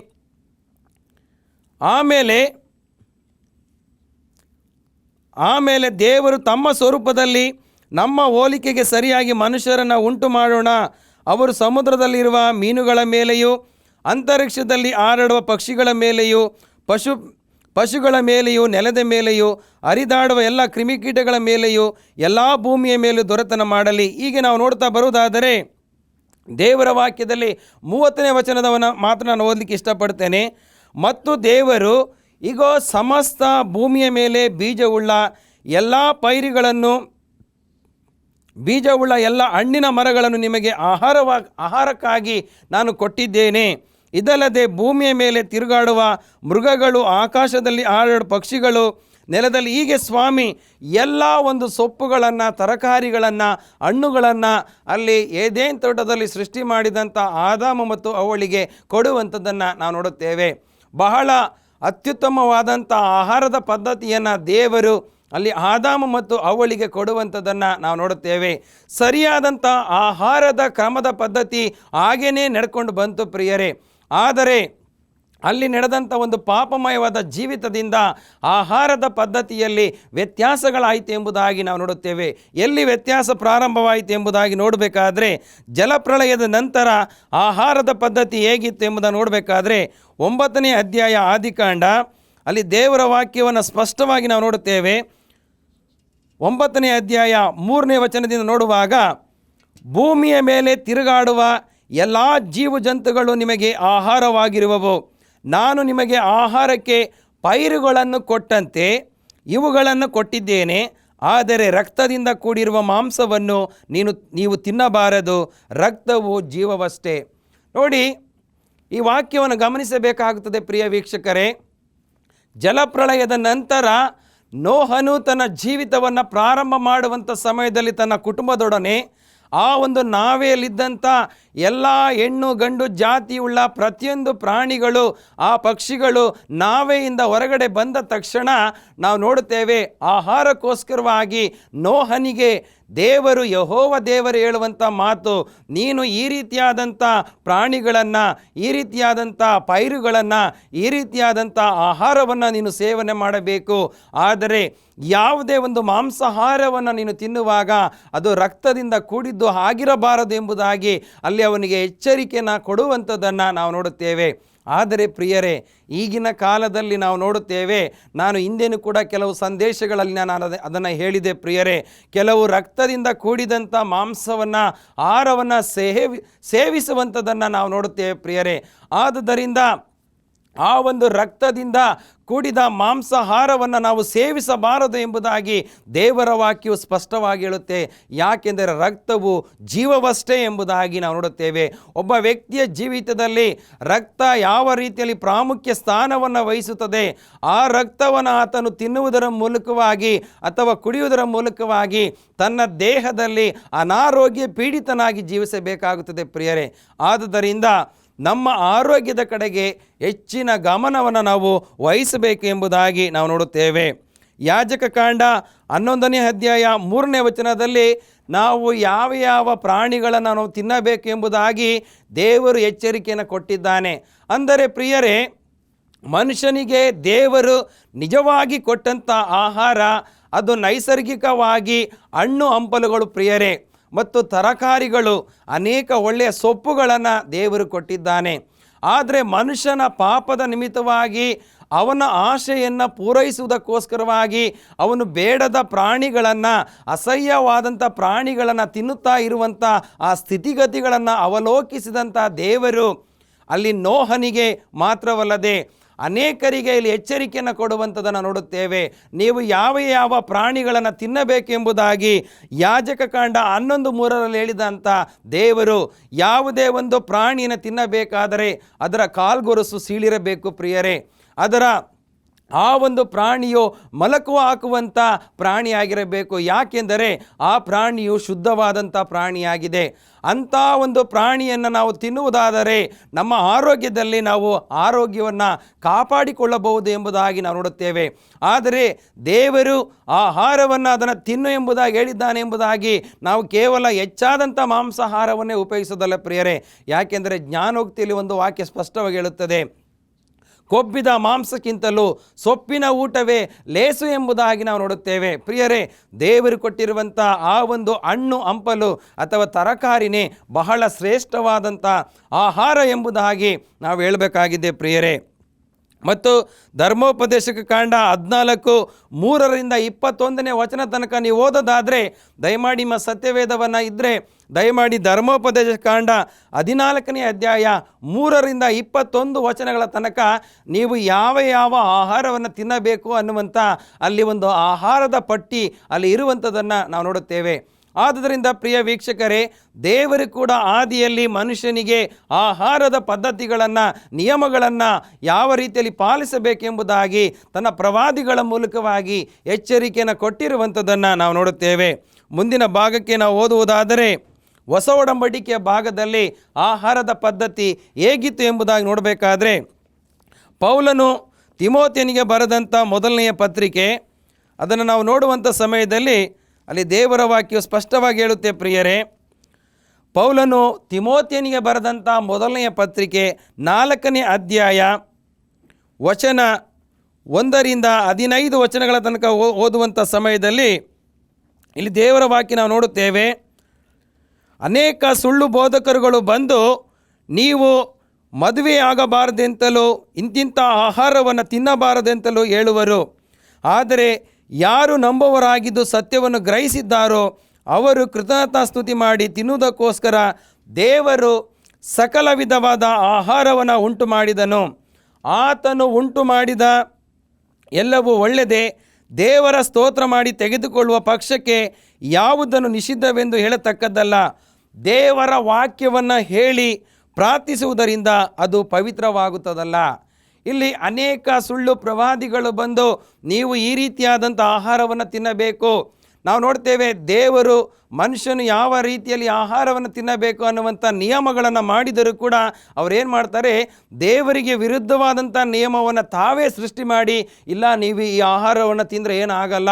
ಆಮೇಲೆ ದೇವರು ತಮ್ಮ ಸ್ವರೂಪದಲ್ಲಿ ನಮ್ಮ ಹೋಲಿಕೆಗೆ ಸರಿಯಾಗಿ ಮನುಷ್ಯರನ್ನು ಉಂಟು ಮಾಡೋಣ, ಅವರು ಸಮುದ್ರದಲ್ಲಿರುವ ಮೀನುಗಳ ಮೇಲೆಯೂ ಅಂತರಿಕ್ಷದಲ್ಲಿ ಹಾರಾಡುವ ಪಕ್ಷಿಗಳ ಮೇಲೆಯೂ ಪಶುಗಳ ಮೇಲೆಯೂ ನೆಲದ ಮೇಲೆಯೂ ಹರಿದಾಡುವ ಎಲ್ಲ ಕ್ರಿಮಿಕೀಟಗಳ ಮೇಲೆಯೂ ಎಲ್ಲ ಭೂಮಿಯ ಮೇಲೂ ದೊರೆತನ ಮಾಡಲಿ. ಹೀಗೆ ನಾವು ನೋಡ್ತಾ ಬರುವುದಾದರೆ ದೇವರ ವಾಕ್ಯದಲ್ಲಿ 30ನೇ ವಚನದವನ್ನ ಮಾತ್ರ ನಾನು ಓದಲಿಕ್ಕೆ ಇಷ್ಟಪಡ್ತೇನೆ. ಮತ್ತು ದೇವರು, ಇಗೋ ಸಮಸ್ತ ಭೂಮಿಯ ಮೇಲೆ ಬೀಜವುಳ್ಳ ಎಲ್ಲ ಪೈರುಗಳನ್ನು, ಬೀಜವುಳ್ಳ ಎಲ್ಲ ಹಣ್ಣಿನ ಮರಗಳನ್ನು ನಿಮಗೆ ಆಹಾರಕ್ಕಾಗಿ ನಾನು ಕೊಟ್ಟಿದ್ದೇನೆ. ಇದಲ್ಲದೆ ಭೂಮಿಯ ಮೇಲೆ ತಿರುಗಾಡುವ ಮೃಗಗಳು, ಆಕಾಶದಲ್ಲಿ ಹಾರಾಡುವ ಪಕ್ಷಿಗಳು, ನೆಲದಲ್ಲಿ, ಹೀಗೆ ಸ್ವಾಮಿ ಎಲ್ಲ ಒಂದು ಸೊಪ್ಪುಗಳನ್ನು, ತರಕಾರಿಗಳನ್ನು, ಹಣ್ಣುಗಳನ್ನು ಅಲ್ಲಿ ಏದೇನ್ ತೋಟದಲ್ಲಿ ಸೃಷ್ಟಿ ಮಾಡಿದಂಥ ಆದಾಮ ಮತ್ತು ಅವಳಿಗೆ ಕೊಡುವಂಥದ್ದನ್ನು ನಾವು ನೋಡುತ್ತೇವೆ. ಬಹಳ ಅತ್ಯುತ್ತಮವಾದಂಥ ಆಹಾರದ ಪದ್ಧತಿಯನ್ನು ದೇವರು ಅಲ್ಲಿ ಆದಾಮ ಮತ್ತು ಅವಳಿಗೆ ಕೊಡುವಂಥದ್ದನ್ನು ನಾವು ನೋಡುತ್ತೇವೆ. ಸರಿಯಾದಂಥ ಆಹಾರದ ಕ್ರಮದ ಪದ್ಧತಿ ಹಾಗೇ ನಡ್ಕೊಂಡು ಬಂತು ಪ್ರಿಯರೇ. ಆದರೆ ಅಲ್ಲಿ ನಡೆದಂಥ ಒಂದು ಪಾಪಮಯವಾದ ಜೀವಿತದಿಂದ ಆಹಾರದ ಪದ್ಧತಿಯಲ್ಲಿ ವ್ಯತ್ಯಾಸಗಳಾಯಿತು ಎಂಬುದಾಗಿ ನಾವು ನೋಡುತ್ತೇವೆ. ಎಲ್ಲಿ ವ್ಯತ್ಯಾಸ ಪ್ರಾರಂಭವಾಯಿತು ಎಂಬುದಾಗಿ ನೋಡಬೇಕಾದ್ರೆ, ಜಲಪ್ರಳಯದ ನಂತರ ಆಹಾರದ ಪದ್ಧತಿ ಹೇಗಿತ್ತು ಎಂಬುದನ್ನು ನೋಡಬೇಕಾದ್ರೆ 9ನೇ ಅಧ್ಯಾಯ ಆದಿಕಾಂಡ, ಅಲ್ಲಿ ದೇವರ ವಾಕ್ಯವನ್ನು ಸ್ಪಷ್ಟವಾಗಿ ನಾವು ನೋಡುತ್ತೇವೆ. 9ನೇ ಅಧ್ಯಾಯ 3ನೇ ವಚನದಿಂದ ನೋಡುವಾಗ, ಭೂಮಿಯ ಮೇಲೆ ತಿರುಗಾಡುವ ಎಲ್ಲ ಜೀವ ಜಂತುಗಳು ನಿಮಗೆ ಆಹಾರವಾಗಿರುವವು. ನಾನು ನಿಮಗೆ ಆಹಾರಕ್ಕೆ ಪೈರುಗಳನ್ನು ಕೊಟ್ಟಂತೆ ಇವುಗಳನ್ನು ಕೊಟ್ಟಿದ್ದೇನೆ. ಆದರೆ ರಕ್ತದಿಂದ ಕೂಡಿರುವ ಮಾಂಸವನ್ನು ನೀವು ತಿನ್ನಬಾರದು, ರಕ್ತವು ಜೀವವಷ್ಟೇ. ನೋಡಿ, ಈ ವಾಕ್ಯವನ್ನು ಗಮನಿಸಬೇಕಾಗುತ್ತದೆ ಪ್ರಿಯ ವೀಕ್ಷಕರೇ. ಜಲಪ್ರಳಯದ ನಂತರ ನೋಹನು ತನ್ನ ಜೀವಿತವನ್ನು ಪ್ರಾರಂಭ ಮಾಡುವಂಥ ಸಮಯದಲ್ಲಿ ತನ್ನ ಕುಟುಂಬದೊಡನೆ ಆ ಒಂದು ನಾವೆಯಲ್ಲಿದ್ದಂಥ ಎಲ್ಲ ಹೆಣ್ಣು ಗಂಡು ಜಾತಿಯುಳ್ಳ ಪ್ರತಿಯೊಂದು ಪ್ರಾಣಿಗಳು, ಆ ಪಕ್ಷಿಗಳು ನಾವೆಯಿಂದ ಹೊರಗಡೆ ಬಂದ ತಕ್ಷಣ ನಾವು ನೋಡುತ್ತೇವೆ, ಆಹಾರಕ್ಕೋಸ್ಕರವಾಗಿ ನೋಹನಿಗೆ ದೇವರು, ಯೆಹೋವ ದೇವರು ಹೇಳುವಂಥ ಮಾತು, ನೀನು ಈ ರೀತಿಯಾದಂಥ ಪ್ರಾಣಿಗಳನ್ನು, ಈ ರೀತಿಯಾದಂಥ ಪೈರುಗಳನ್ನು, ಈ ರೀತಿಯಾದಂಥ ಆಹಾರವನ್ನು ನೀನು ಸೇವನೆ ಮಾಡಬೇಕು. ಆದರೆ ಯಾವುದೇ ಒಂದು ಮಾಂಸಾಹಾರವನ್ನು ನೀನು ತಿನ್ನುವಾಗ ಅದು ರಕ್ತದಿಂದ ಕೂಡಿದ್ದು ಆಗಿರಬಾರದು ಎಂಬುದಾಗಿ ಅಲ್ಲಿ ಅವನಿಗೆ ಎಚ್ಚರಿಕೆಯನ್ನು ಕೊಡುವಂಥದ್ದನ್ನು ನಾವು ನೋಡುತ್ತೇವೆ. ಆದರೆ ಪ್ರಿಯರೇ, ಈಗಿನ ಕಾಲದಲ್ಲಿ ನಾವು ನೋಡುತ್ತೇವೆ, ನಾನು ಹಿಂದೆನೂ ಕೂಡ ಕೆಲವು ಸಂದೇಶಗಳಲ್ಲಿ ನಾನು ಅದನ್ನು ಹೇಳಿದೆ ಪ್ರಿಯರೇ, ಕೆಲವು ರಕ್ತದಿಂದ ಕೂಡಿದಂಥ ಮಾಂಸವನ್ನು, ಆಹಾರವನ್ನು ಸೇವಿಸುವಂಥದ್ದನ್ನು ನಾವು ನೋಡುತ್ತೇವೆ ಪ್ರಿಯರೇ. ಆದುದರಿಂದ ಆ ಒಂದು ರಕ್ತದಿಂದ ಕೂಡಿದ ಮಾಂಸಾಹಾರವನ್ನು ನಾವು ಸೇವಿಸಬಾರದು ಎಂಬುದಾಗಿ ದೇವರ ವಾಕ್ಯವು ಸ್ಪಷ್ಟವಾಗಿ ಹೇಳುತ್ತೆ. ಯಾಕೆಂದರೆ ರಕ್ತವು ಜೀವವಷ್ಟೇ ಎಂಬುದಾಗಿ ನಾವು ನೋಡುತ್ತೇವೆ. ಒಬ್ಬ ವ್ಯಕ್ತಿಯ ಜೀವಿತದಲ್ಲಿ ರಕ್ತ ಯಾವ ರೀತಿಯಲ್ಲಿ ಪ್ರಾಮುಖ್ಯ ಸ್ಥಾನವನ್ನು ವಹಿಸುತ್ತದೆ, ಆ ರಕ್ತವನ್ನು ಆತನು ತಿನ್ನುವುದರ ಮೂಲಕವಾಗಿ ಅಥವಾ ಕುಡಿಯುವುದರ ಮೂಲಕವಾಗಿ ತನ್ನ ದೇಹದಲ್ಲಿ ಅನಾರೋಗ್ಯ ಪೀಡಿತನಾಗಿ ಜೀವಿಸಬೇಕಾಗುತ್ತದೆ ಪ್ರಿಯರೇ. ಆದುದರಿಂದ ನಮ್ಮ ಆರೋಗ್ಯದ ಕಡೆಗೆ ಹೆಚ್ಚಿನ ಗಮನವನ್ನು ನಾವು ವಹಿಸಬೇಕು ಎಂಬುದಾಗಿ ನಾವು ನೋಡುತ್ತೇವೆ. ಯಾಜಕ ಕಾಂಡ 11ನೇ ಅಧ್ಯಾಯ 3ನೇ ವಚನದಲ್ಲಿ ನಾವು ಯಾವ ಯಾವ ಪ್ರಾಣಿಗಳನ್ನು ನಾವು ತಿನ್ನಬೇಕು ಎಂಬುದಾಗಿ ದೇವರು ಎಚ್ಚರಿಕೆಯನ್ನು ಕೊಟ್ಟಿದ್ದಾನೆ. ಅಂದರೆ ಪ್ರಿಯರೇ, ಮನುಷ್ಯನಿಗೆ ದೇವರು ನಿಜವಾಗಿ ಕೊಟ್ಟಂಥ ಆಹಾರ ಅದು ನೈಸರ್ಗಿಕವಾಗಿ ಹಣ್ಣು ಹಂಪಲುಗಳು ಪ್ರಿಯರೇ, ಮತ್ತು ತರಕಾರಿಗಳು, ಅನೇಕ ಒಳ್ಳೆಯ ಸೊಪ್ಪುಗಳನ್ನು ದೇವರು ಕೊಟ್ಟಿದ್ದಾನೆ. ಆದರೆ ಮನುಷ್ಯನ ಪಾಪದ ನಿಮಿತ್ತವಾಗಿ ಅವನ ಆಶೆಯನ್ನು ಪೂರೈಸುವುದಕ್ಕೋಸ್ಕರವಾಗಿ ಅವನು ಬೇಡದ ಪ್ರಾಣಿಗಳನ್ನು, ಅಸಹ್ಯವಾದಂಥ ಪ್ರಾಣಿಗಳನ್ನು ತಿನ್ನುತ್ತಾ ಇರುವಂಥ ಆ ಸ್ಥಿತಿಗತಿಗಳನ್ನು ಅವಲೋಕಿಸಿದಂಥ ದೇವರು ಅಲ್ಲಿ ನೋಹನಿಗೆ ಮಾತ್ರವಲ್ಲದೆ ಅನೇಕರಿಗೆ ಇಲ್ಲಿ ಎಚ್ಚರಿಕೆಯನ್ನು ಕೊಡುವಂಥದ್ದನ್ನು ನೋಡುತ್ತೇವೆ. ನೀವು ಯಾವ ಯಾವ ಪ್ರಾಣಿಗಳನ್ನು ತಿನ್ನಬೇಕೆಂಬುದಾಗಿ ಯಾಜಕ ಕಾಂಡ 11:3 ಹೇಳಿದಂಥ ದೇವರು, ಯಾವುದೇ ಒಂದು ಪ್ರಾಣಿಯನ್ನು ತಿನ್ನಬೇಕಾದರೆ ಅದರ ಕಾಲ್ಗೊರಸು ಸೀಳಿರಬೇಕು ಪ್ರಿಯರೇ. ಅದರ ಆ ಒಂದು ಪ್ರಾಣಿಯು ಮಲಕು ಹಾಕುವಂಥ ಪ್ರಾಣಿಯಾಗಿರಬೇಕು. ಯಾಕೆಂದರೆ ಆ ಪ್ರಾಣಿಯು ಶುದ್ಧವಾದಂಥ ಪ್ರಾಣಿಯಾಗಿದೆ. ಅಂಥ ಒಂದು ಪ್ರಾಣಿಯನ್ನು ನಾವು ತಿನ್ನುವುದಾದರೆ ನಮ್ಮ ಆರೋಗ್ಯದಲ್ಲಿ ನಾವು ಆರೋಗ್ಯವನ್ನು ಕಾಪಾಡಿಕೊಳ್ಳಬಹುದು ಎಂಬುದಾಗಿ ನಾವು ನೋಡುತ್ತೇವೆ. ಆದರೆ ದೇವರು ಆಹಾರವನ್ನು ಅದನ್ನು ತಿನ್ನು ಎಂಬುದಾಗಿ ಹೇಳಿದ್ದಾನೆ ಎಂಬುದಾಗಿ ನಾವು ಕೇವಲ ಹೆಚ್ಚಾದಂಥ ಮಾಂಸಾಹಾರವನ್ನೇ ಉಪಯೋಗಿಸೋದಲ್ಲ ಪ್ರಿಯರೇ. ಯಾಕೆಂದರೆ ಜ್ಞಾನೋಕ್ತಿಯಲ್ಲಿ ಒಂದು ವಾಕ್ಯ ಸ್ಪಷ್ಟವಾಗಿ ಹೇಳುತ್ತದೆ, ಕೊಬ್ಬಿದ ಮಾಂಸಕ್ಕಿಂತಲೂ ಸೊಪ್ಪಿನ ಊಟವೇ ಲೇಸು ಎಂಬುದಾಗಿ ನಾವು ನೋಡುತ್ತೇವೆ. ಪ್ರಿಯರೇ, ದೇವರು ಕೊಟ್ಟಿರುವಂಥ ಆ ಒಂದು ಹಣ್ಣು ಹಂಪಲು ಅಥವಾ ತರಕಾರಿನೇ ಬಹಳ ಶ್ರೇಷ್ಠವಾದಂಥ ಆಹಾರ ಎಂಬುದಾಗಿ ನಾವು ಹೇಳಬೇಕಾಗಿದೆ ಪ್ರಿಯರೇ. ಮತ್ತು ಧರ್ಮೋಪದೇಶಕ ಕಾಂಡ 14:3-21 ವಚನ ತನಕ ನೀವು ಓದೋದಾದರೆ, ದಯಮಾಡಿ ನಿಮ್ಮ ಸತ್ಯವೇದವನ್ನು ಇದ್ದರೆ ದಯಮಾಡಿ ಧರ್ಮೋಪದೇಶ ಕಾಂಡ 14ನೇ ಅಧ್ಯಾಯ 3-21 ವಚನಗಳ ತನಕ ನೀವು ಯಾವ ಯಾವ ಆಹಾರವನ್ನು ತಿನ್ನಬೇಕು ಅನ್ನುವಂಥ ಅಲ್ಲಿ ಒಂದು ಆಹಾರದ ಪಟ್ಟಿ ಅಲ್ಲಿ ಇರುವಂಥದ್ದನ್ನು ನಾವು ನೋಡುತ್ತೇವೆ. ಆದುದರಿಂದ ಪ್ರಿಯ ವೀಕ್ಷಕರೇ, ದೇವರು ಕೂಡ ಆದಿಯಲ್ಲಿ ಮನುಷ್ಯನಿಗೆ ಆಹಾರದ ಪದ್ಧತಿಗಳನ್ನು, ನಿಯಮಗಳನ್ನು ಯಾವ ರೀತಿಯಲ್ಲಿ ಪಾಲಿಸಬೇಕೆಂಬುದಾಗಿ ತನ್ನ ಪ್ರವಾದಿಗಳ ಮೂಲಕವಾಗಿ ಎಚ್ಚರಿಕೆಯನ್ನು ಕೊಟ್ಟಿರುವಂಥದ್ದನ್ನು ನಾವು ನೋಡುತ್ತೇವೆ. ಮುಂದಿನ ಭಾಗಕ್ಕೆ ನಾವು ಓದುವುದಾದರೆ, ಹೊಸ ಒಡಂಬಡಿಕೆಯ ಭಾಗದಲ್ಲಿ ಆಹಾರದ ಪದ್ಧತಿ ಹೇಗಿತ್ತು ಎಂಬುದಾಗಿ ನೋಡಬೇಕಾದ್ರೆ, ಪೌಲನು ತಿಮೋಥೆಯನಿಗೆ ಬರೆದಂಥ ಮೊದಲನೆಯ ಪತ್ರಿಕೆ ಅದನ್ನು ನಾವು ನೋಡುವಂಥ ಸಮಯದಲ್ಲಿ ಅಲ್ಲಿ ದೇವರ ವಾಕ್ಯವು ಸ್ಪಷ್ಟವಾಗಿ ಹೇಳುತ್ತೆ ಪ್ರಿಯರೇ. ಪೌಲನು ತಿಮೋಥೆಯನಿಗೆ ಬರೆದಂಥ ಮೊದಲನೆಯ ಪತ್ರಿಕೆ 4ನೇ ಅಧ್ಯಾಯ ವಚನ 1-15 ವಚನಗಳ ತನಕ ಓದುವಂಥ ಸಮಯದಲ್ಲಿ ಇಲ್ಲಿ ದೇವರ ವಾಕ್ಯ ನಾವು ನೋಡುತ್ತೇವೆ. ಅನೇಕ ಸುಳ್ಳು ಬೋಧಕರುಗಳು ಬಂದು ನೀವು ಮದುವೆ ಆಗಬಾರದೆಂತಲೂ ಇಂತಿಂಥ ಆಹಾರವನ್ನು ತಿನ್ನಬಾರದೆಂತಲೂ ಹೇಳುವರು. ಆದರೆ ಯಾರು ನಂಬುವವರಾಗಿದ್ದು ಸತ್ಯವನ್ನು ಗ್ರಹಿಸಿದ್ದಾರೋ ಅವರು ಕೃತಜ್ಞತಾಸ್ತುತಿ ಮಾಡಿ ತಿನ್ನುವುದಕ್ಕೋಸ್ಕರ ದೇವರು ಸಕಲ ವಿಧವಾದ ಆಹಾರವನ್ನು ಉಂಟು ಮಾಡಿದನು. ಆತನು ಉಂಟು ಮಾಡಿದ ಎಲ್ಲವೂ ಒಳ್ಳೆಯದೇ. ದೇವರ ಸ್ತೋತ್ರ ಮಾಡಿ ತೆಗೆದುಕೊಳ್ಳುವ ಪಕ್ಷಕ್ಕೆ ಯಾವುದನ್ನು ನಿಷಿದ್ಧವೆಂದು ಹೇಳತಕ್ಕದ್ದಲ್ಲ. ದೇವರ ವಾಕ್ಯವನ್ನು ಹೇಳಿ ಪ್ರಾರ್ಥಿಸುವುದರಿಂದ ಅದು ಪವಿತ್ರವಾಗುತ್ತದಲ್ಲ. ಇಲ್ಲಿ ಅನೇಕ ಸುಳ್ಳು ಪ್ರವಾದಿಗಳು ಬಂದು ನೀವು ಈ ರೀತಿಯಾದಂಥ ಆಹಾರವನ್ನು ತಿನ್ನಬೇಕು. ನಾವು ನೋಡ್ತೇವೆ, ದೇವರು ಮನುಷ್ಯನು ಯಾವ ರೀತಿಯಲ್ಲಿ ಆಹಾರವನ್ನು ತಿನ್ನಬೇಕು ಅನ್ನುವಂಥ ನಿಯಮಗಳನ್ನು ಮಾಡಿದರೂ ಕೂಡ ಅವರೇನು ಮಾಡ್ತಾರೆ, ದೇವರಿಗೆ ವಿರುದ್ಧವಾದಂಥ ನಿಯಮವನ್ನು ತಾವೇ ಸೃಷ್ಟಿ ಮಾಡಿ, ಇಲ್ಲ ನೀವು ಈ ಆಹಾರವನ್ನು ತಿಂದರೆ ಏನಾಗಲ್ಲ,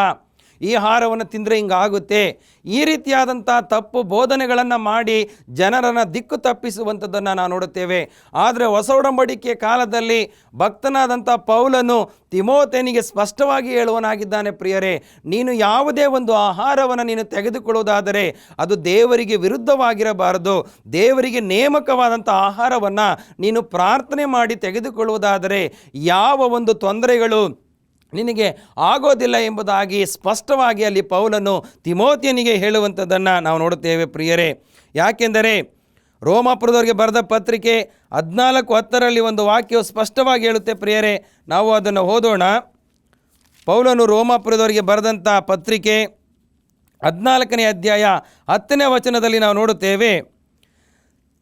ಈ ಆಹಾರವನ್ನು ತಿಂದರೆ ಹಿಂಗಾಗುತ್ತೆ, ಈ ರೀತಿಯಾದಂಥ ತಪ್ಪು ಬೋಧನೆಗಳನ್ನು ಮಾಡಿ ಜನರನ್ನು ದಿಕ್ಕು ತಪ್ಪಿಸುವಂಥದ್ದನ್ನು ನಾವು ನೋಡುತ್ತೇವೆ. ಆದರೆ ಹೊಸ ಒಡಂಬಡಿಕೆಯ ಕಾಲದಲ್ಲಿ ಭಕ್ತನಾದಂಥ ಪೌಲನು ತಿಮೋಥೆಯನಿಗೆ ಸ್ಪಷ್ಟವಾಗಿ ಹೇಳುವನಾಗಿದ್ದಾನೆ, ಪ್ರಿಯರೇ, ನೀನು ಯಾವುದೇ ಒಂದು ಆಹಾರವನ್ನು ನೀನು ತೆಗೆದುಕೊಳ್ಳುವುದಾದರೆ ಅದು ದೇವರಿಗೆ ವಿರುದ್ಧವಾಗಿರಬಾರದು. ದೇವರಿಗೆ ನೇಮಕವಾದಂಥ ಆಹಾರವನ್ನು ನೀನು ಪ್ರಾರ್ಥನೆ ಮಾಡಿ ತೆಗೆದುಕೊಳ್ಳುವುದಾದರೆ ಯಾವ ಒಂದು ತೊಂದರೆಗಳು ನಿನಗೆ ಆಗೋದಿಲ್ಲ ಎಂಬುದಾಗಿ ಸ್ಪಷ್ಟವಾಗಿ ಅಲ್ಲಿ ಪೌಲನು ತಿಮೋಥೆಯನಿಗೆ ಹೇಳುವಂಥದ್ದನ್ನು ನಾವು ನೋಡುತ್ತೇವೆ ಪ್ರಿಯರೇ. ಯಾಕೆಂದರೆ ರೋಮಾಪುರದವರಿಗೆ ಬರೆದ ಪತ್ರಿಕೆ 14:10 ಒಂದು ವಾಕ್ಯವು ಸ್ಪಷ್ಟವಾಗಿ ಹೇಳುತ್ತೆ ಪ್ರಿಯರೇ. ನಾವು ಅದನ್ನು ಓದೋಣ. ಪೌಲನು ರೋಮಾಪುರದವರಿಗೆ ಬರೆದಂಥ ಪತ್ರಿಕೆ 14ನೇ ಅಧ್ಯಾಯ 10ನೇ ವಚನದಲ್ಲಿ ನಾವು ನೋಡುತ್ತೇವೆ,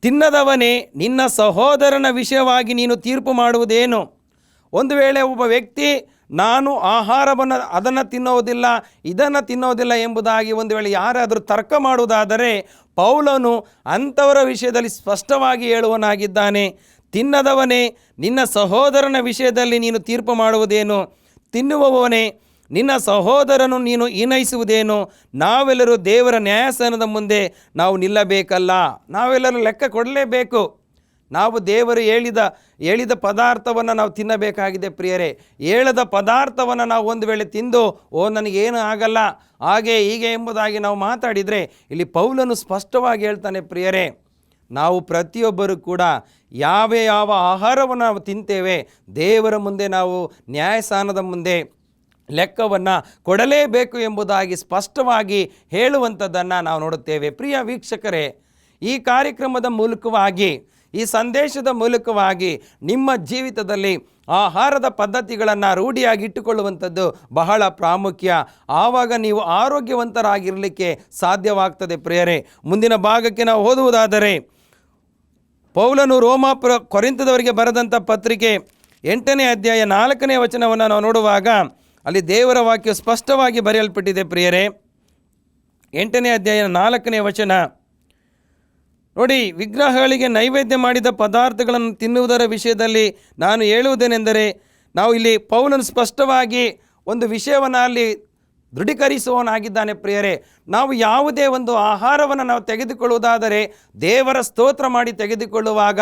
ತಿನ್ನದವನೇ ನಿನ್ನ ಸಹೋದರನ ವಿಷಯವಾಗಿ ನೀನು ತೀರ್ಪು ಮಾಡುವುದೇನು? ಒಂದು ವೇಳೆ ಒಬ್ಬ ವ್ಯಕ್ತಿ ನಾನು ಆಹಾರವನ್ನು ಅದನ್ನು ತಿನ್ನೋದಿಲ್ಲ ಇದನ್ನು ತಿನ್ನೋದಿಲ್ಲ ಎಂಬುದಾಗಿ ಒಂದು ವೇಳೆ ಯಾರಾದರೂ ತರ್ಕ ಮಾಡುವುದಾದರೆ ಪೌಲನು ಅಂಥವರ ವಿಷಯದಲ್ಲಿ ಸ್ಪಷ್ಟವಾಗಿ ಹೇಳುವನಾಗಿದ್ದಾನೆ. ತಿನ್ನದವನೇ ನಿನ್ನ ಸಹೋದರನ ವಿಷಯದಲ್ಲಿ ನೀನು ತೀರ್ಪು ಮಾಡುವುದೇನು? ತಿನ್ನುವವನೇ ನಿನ್ನ ಸಹೋದರನು ನೀನು ಹೀನೈಸುವುದೇನು? ನಾವೆಲ್ಲರೂ ದೇವರ ನ್ಯಾಯಾಸನದ ಮುಂದೆ ನಾವು ನಿಲ್ಲಬೇಕಲ್ಲ, ನಾವೆಲ್ಲರೂ ಲೆಕ್ಕ ಕೊಡಲೇಬೇಕು. ನಾವು ದೇವರು ಹೇಳಿದ ಪದಾರ್ಥವನ್ನು ನಾವು ತಿನ್ನಬೇಕಾಗಿದೆ ಪ್ರಿಯರೇ. ಹೇಳದ ಪದಾರ್ಥವನ್ನು ನಾವು ಒಂದು ವೇಳೆ ತಿಂದು ನನಗೇನು ಆಗಲ್ಲ ಹಾಗೆ ಹೀಗೆ ಎಂಬುದಾಗಿ ನಾವು ಮಾತಾಡಿದರೆ ಇಲ್ಲಿ ಪೌಲನು ಸ್ಪಷ್ಟವಾಗಿ ಹೇಳ್ತಾನೆ ಪ್ರಿಯರೇ, ನಾವು ಪ್ರತಿಯೊಬ್ಬರು ಕೂಡ ಯಾವ ಆಹಾರವನ್ನು ನಾವು ತಿಂತೇವೆ ದೇವರ ಮುಂದೆ ನಾವು ನ್ಯಾಯಸ್ಥಾನದ ಮುಂದೆ ಲೆಕ್ಕವನ್ನು ಕೊಡಲೇಬೇಕು ಎಂಬುದಾಗಿ ಸ್ಪಷ್ಟವಾಗಿ ಹೇಳುವಂಥದ್ದನ್ನು ನಾವು ನೋಡುತ್ತೇವೆ. ಪ್ರಿಯ ವೀಕ್ಷಕರೇ, ಈ ಕಾರ್ಯಕ್ರಮದ ಮೂಲಕವಾಗಿ, ಈ ಸಂದೇಶದ ಮೂಲಕವಾಗಿ ನಿಮ್ಮ ಜೀವಿತದಲ್ಲಿ ಆಹಾರದ ಪದ್ಧತಿಗಳನ್ನು ರೂಢಿಯಾಗಿ ಇಟ್ಟುಕೊಳ್ಳುವಂಥದ್ದು ಬಹಳ ಪ್ರಾಮುಖ್ಯ. ಆವಾಗ ನೀವು ಆರೋಗ್ಯವಂತರಾಗಿರಲಿಕ್ಕೆ ಸಾಧ್ಯವಾಗ್ತದೆ ಪ್ರಿಯರೇ. ಮುಂದಿನ ಭಾಗಕ್ಕೆ ನಾವು ಓದುವುದಾದರೆ, ಪೌಲನು ಕೊರಿಂಥದವರಿಗೆ ಬರೆದಂಥ ಪತ್ರಿಕೆ 8ನೇ ಅಧ್ಯಾಯ 4ನೇ ವಚನವನ್ನು ನಾವು ನೋಡುವಾಗ ಅಲ್ಲಿ ದೇವರ ವಾಕ್ಯ ಸ್ಪಷ್ಟವಾಗಿ ಬರೆಯಲ್ಪಟ್ಟಿದೆ ಪ್ರಿಯರೇ. 8ನೇ ಅಧ್ಯಾಯ 4ನೇ ವಚನ ನೋಡಿ, ವಿಗ್ರಹಗಳಿಗೆ ನೈವೇದ್ಯ ಮಾಡಿದ ಪದಾರ್ಥಗಳನ್ನು ತಿನ್ನುವುದರ ವಿಷಯದಲ್ಲಿ ನಾನು ಹೇಳುವುದೇನೆಂದರೆ, ನಾವು ಇಲ್ಲಿ ಪೌಲನು ಸ್ಪಷ್ಟವಾಗಿ ಒಂದು ವಿಷಯವನ್ನು ಅಲ್ಲಿ ದೃಢೀಕರಿಸುವವನಾಗಿದ್ದಾನೆ ಪ್ರಿಯರೇ. ನಾವು ಯಾವುದೇ ಒಂದು ಆಹಾರವನ್ನು ನಾವು ತೆಗೆದುಕೊಳ್ಳುವುದಾದರೆ ದೇವರ ಸ್ತೋತ್ರ ಮಾಡಿ ತೆಗೆದುಕೊಳ್ಳುವಾಗ